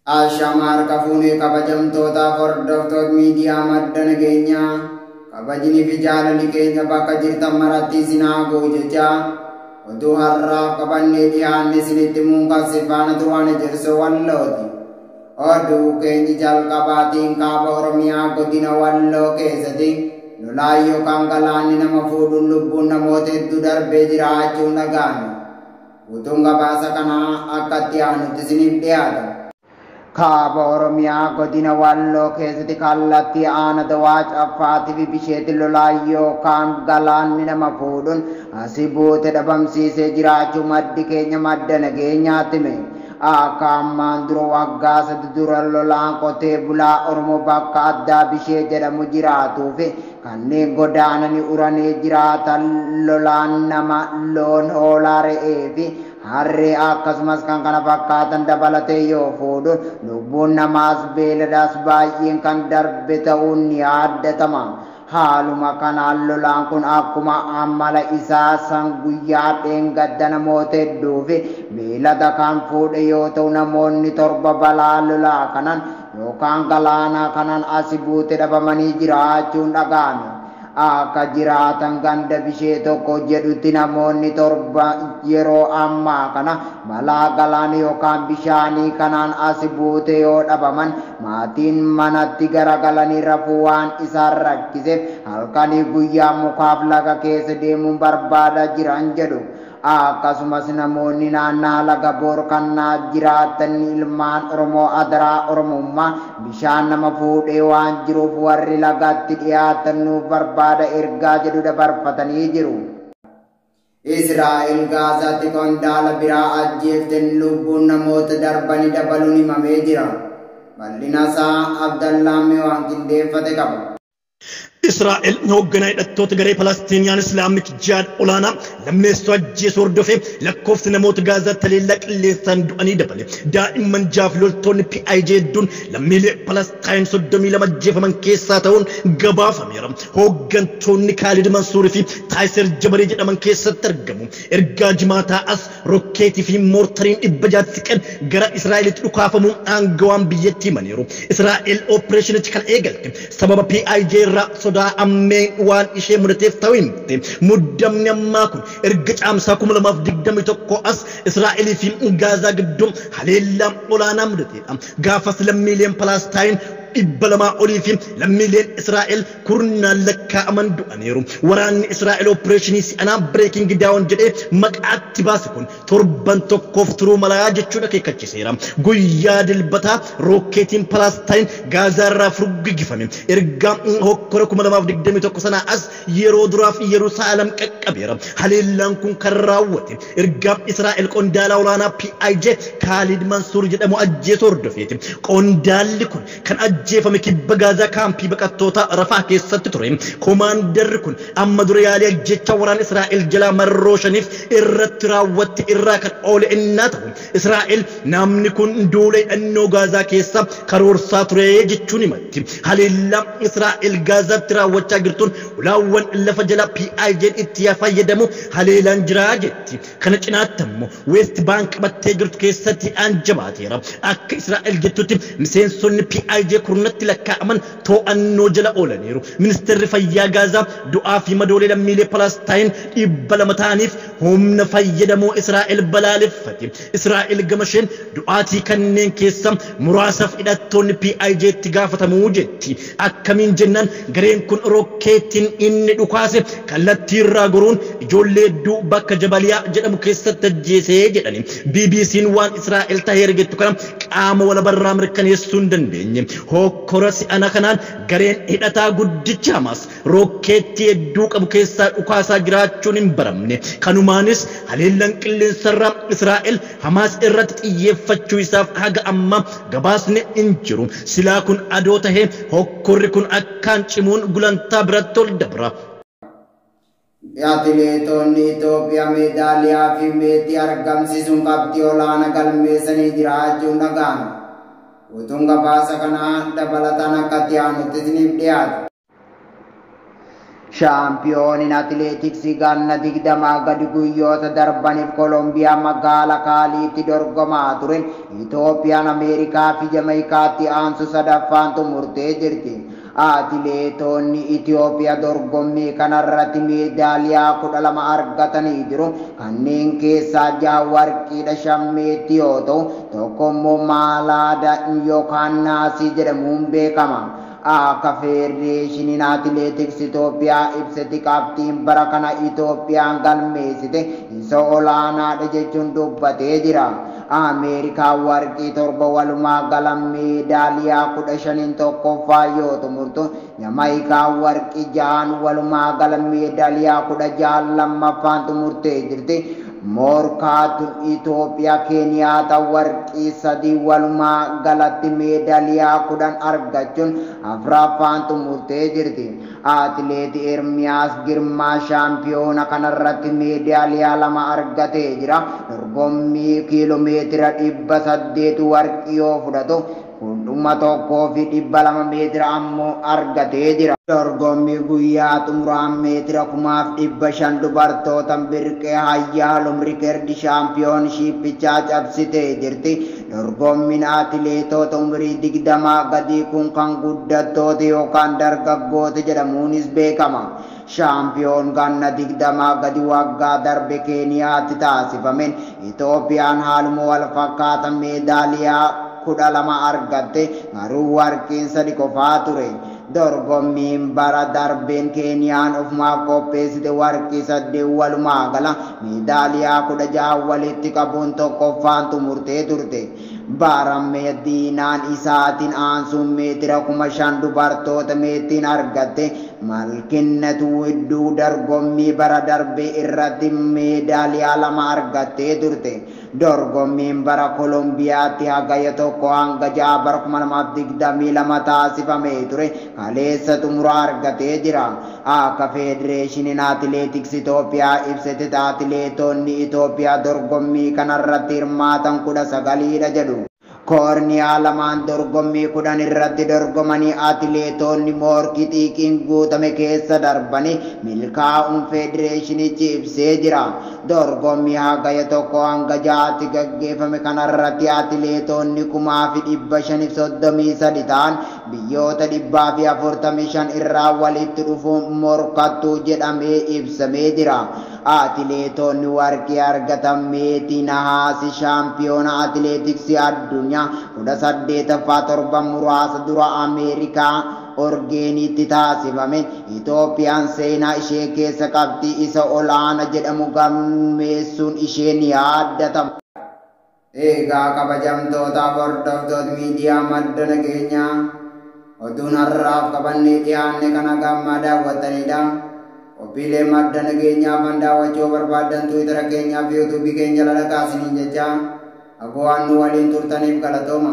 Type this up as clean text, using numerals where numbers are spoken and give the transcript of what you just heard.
Ashamar kafuunee kabajamtoota hordoftoota miidiyaa madda nageenyaa kabajni fi jaalalli keenya bakka jirtan maratti isin haa ga'u jecha oduu har'aaf qabannee dhiyaanne isinitti muunqas faana turaan jersoo wallooti. Oduu keenya jalqabaatiin kaaba Oromiyaa godina Walloo keessatti lolaan yookaan galaanni nama fuudhuun lubbuun namoota hedduu darbee jiraachuun dhaga'ame. Utuun gabaasa kanaa akkatti aanutti isiniif dhiyaata. Kaaba Oromiyaa godina Walloo keessatti kallattii aana dawaa caffaatii fi bisheetti lolaan yookaan galaanni nama fuudhuun asii buute dhabamsiisee jiraachuu maddi keenya madda nageenyaatti hime. Akka ammaan dura waggaa sadi dura lolaan qotee bulaa Oromoo bakka addaa bishee jedhamu jiraatuu fi kanneen godaananii uranii jiraatan lolaan nama loon hoolaa re'ee fi harree akkasumas kan kana fakkaatan dabalatee yoo fuudhu lubbuun namaas beeladaas baay'een kan darbe ta'uun ni yaaddatama. Haaluma kanaan lolaan kun akkuma amala isaa san guyyaa dheengadda namoota hedduu fi beelada kan fuudhe yoo ta'u namoonni torba balaa lolaa kanaan yookaan galaanaa kanaan asii buute dhabamanii jiraachuun dhaga'ame. Akka jiraatan ganda bishee tokko jedhutti namoonni torba yeroo ammaa kana balaa galaana yookaan bishaanii kanaan asii buute yoo dhabaman maatiin manatti garagalanii rafuu waan isaan rakkiseef halkanii guyyaa mukaaf laga keessa deemuun barbaada jiran jedhu. Akkasumas namoonni naannaa laga boorkannaa jiraatan ilmaan Oromoo adaraa Oromummaa bishaan nama fuudhee waan jiruuf warri lagatti dhiyaatan nuuf barbaada ergaa jedhu dabarfatanii jiru. Israa'el Gaazaatti qondaala biraa ajjeefteen lubbuun namoota darbanii dabaluun himamee jira. Bal'ina isaa Abdallaamee waan qindeeffate qaba. Israa'el hoogganaa hidhattoota garee Palestiiniyaan Islaamik Jihaad olaanaa lammeessoo ajjeesuu hordofee lakkoofsi namoota Gaazaa taleellaa qilleensaan du'anii dabale. Daa'imman jaaf loltoonni PIJ hedduun lammiilee Palestiin 32 ajjeefaman keessaa ta'uun gabaafameera. Hooggantoonni Kaalid Mansuurii fi Taayiser Jabarii jedhaman keessatti argamu. Ergaa jimaataa as rokkeetii fi moortariin 600 siqan gara Israa'elitti dhukaafamuun aangawaan biyyattii himaniiru. Israa'el opereeshinichi kan eegalte sababa PIJ irraa sodaa ammeen waan ishee mudateef ta'uu himte. Muddamni ammaa kun erga caamsaa 2021 as Israa'elii fi Gaazaa gidduu haleellaa olaanaa mudateedha. Gaafas lammiileen Palestiin 200 olii fi lammiileen Israa'el kurnaan lakkaa'aman du'aniiru. Waraanni Israa'el opereeshinii si'anaa breaking down jedhee maqaatti baase kun torban tokkoof turuu malaa jechuudha akeekkachiiseera. Guyyaa dilbataa rokkeetiin Palestiin Gaazaa irraa furguggifame. Erga hokkora 2021 sanaa as yeroo duraaf Yerusaalem qaqqabeera. Haleellaan kun kan raawwate erga Israa'el qondaala olaanaa PIJ Kaalid Mansuur jedhamu ajjeesuu hordofeeti. Qondaalli kun kan ajjeefame kibba Gaazaa kaampii baqattoota Rafaa keessatti ture. Koomaandarri kun amma dura yaalii ajjeechaa waraana Israa'el jalaa marroo shaniif irratti raawwatte irraa kan oole innaa ta'u. Israa'el namni kun duula hidhannoo Gaazaa keessa karoorsaa ture jechuun himatti. Haleellaa Israa'el Gaazaatti raawwachaa jirtuun ulaawwan lafa jala PIJ itti fayyadamu haleelaan jiraa jetti. Kana cinaatti ammoo West Bank qabattee jirtu keessatti jabaateera. Akka Israa'el jettutti miseensonni PIJ kurnatti lakkaa'aman to'annoo jala oolaniiru. Ministeerri fayyaa Gaazaa du'aa fi madoolee lammiilee Palestiin 200 ta'aniif humna fayyadamoo Israa'el balaaleffate. Israa'el gamasheen du'aatii kanneen keessa muraasaaf hidhattoonni PIJ itti gaafatamuu jetti. Akkamiin jennaan gareen kun rokkeettiin inni dhukaase kallattii irraa goruun ijoollee hedduu bakka Jabaliyaa jedhamu keessatti ajjeesee jedhani. BBC'n waan Israa'el ta'ee ergettu kana qaama walabarraa mirkaneessuu hin dandeenye. Hokkora si'ana kanaan gareen hidhataa guddicha Hamaas rokkeettii hedduu qabu keessaa dhukaasaa jiraachuun hin baramne. Kanumaanis haleellaan qilleensarraa Israa'el Hamaas irratti xiyyeeffachuu isaaf haga amma gabaasni hin jiru. Silaa kun adoo tahee hokkorri kun akkaan cimuun gulantaa biratti ol dabra. Atileetonni Itoophiyaa meedaaliyaa fi meetii argamsiisuun qabxii olaanaa galmeessanii jiraachuun dhaga'ame. Utuun gabaasa kanaa dabalataan akkatti aanutti isiniif dhiyaatu. Shaampiyooniin atileetiksii ganna 20 gadi guyyoota darbaniif Koolombiyaa magaalaa Kaaliitti dorgomaa turen Itoophiyaan Ameerikaa fi Jamaayikaatti aansu sadaffaan xumurtee jirti. Atileetonni Itoophiyaa dorgommii kanarratti meedaaliyaa 12 argatanii jiru. Kanneen keessaa 6 warqiidha, 5 meetii yoo ta'u tokko immoo maalaada yookaan naasii jedhamuun beekama. Akka Federeeshiniin Atileetiksii Itoophiyaa ibsetti qabxiin bara kana Itoophiyaan galmeessite isa olaanaadha jechuun dubbatee jira. Ameerikaan warqii 7 walumaa gala meedaaliyaa 15 tokkoffaa yoo xumurtu, Jamaayikaan warqii 6 walumaa gala meedaaliyaa 16 lammaffaan xumurtee jirti. Morkaatun Itoophiyaa Keeniyaata warqii 3 walumaa galatti meedaaliyaa 10 argachuun afraffaan xumurtee jirti. Atileetii Ermiyaas Girmaa shaampiyoona kanarratti meedaaliyaa 2 argatee jira. Dorgommii kiiloomeetira 800 warqii yoo fudhatu 1,200 meetira ammoo argatee jira. Dorgommii guyyaa xumuraa meetira 500 dubartootaan Birqee Hayyaaluu rikeerdi shaampiyoonshiippichaa cabsitee jirti. Dorgommiin atileetota umurii 20 gadii kun kan guddattoota yookaan dargaggoota jedhamuunis beekama. Shaampiyoon ganna 20 gadi waggaa darbe Keeniyaatti taasifameen Itoophiyaan haaluma wal fakkaatan meedaaliyaa 12 argatte, garuu warqiin 3 qofaa ture. Dorgommiin bara darbeen Keeniyaan ofumaaf qopheessite warqii 8 walumaa gala meedaaliyaa 16 walitti qabuun tokkoffaan xumurtee turte. Bara Madiinaan isaatiin aansuun meetira 5,000 dubartoota meetiin argatte. Malkinnatu hedduu dorgommii bara darbee irratti meedaaliyaa 2 argattee turte. Dorgommiin bara Koolombiyaatti hagaya 1 hanga 6 bara 2022 taasifamee ture. Kaleessa xumura argatee jira. Akka Federeeshiniin Atileetiksii Itoophiyaa ibsetti atileetonni Itoophiyaa dorgommii kanarratti hirmaatan 19dha jedhu. Koorniyaa lamaan dorgommii 10 irratti dorgomanii atileetonni morkii xiiqiin guutame keessa darbanii milkaa'uun Federeeshinichi ibsee jira. Dorgommii hagaya 1 hanga 6tti gaggeeffame kanarratti atileetonni 533 ta'an biyyoota 145 irraa walitti dhufuun morkattuu jedhamee ibsamee jira. Atileetonni warqii argatan meetii nahaasii shaampiyoona atileetiksii addunyaa 18ffaa torban muraasa dura Ameerikaa Orgeenitti taasifame. Itoophiyaan seenaa ishee keessa qabxii isa olaanaa jedhamu galmeessuun ishee ni yaadatama. Egaa kabajamtootaaf hordoftoota miidiyaa madda nageenyaa oduun har'aaf qabannee dhiyaanne kana gammaa daawwattanidha. Qophiilee madda nageenyaa fan daawwachuu barbaadan Tiwiitara keenyaa fi yuutuubii keenya lalaqaasiniin jecha agowaan nu waliin turtaniif galatooma.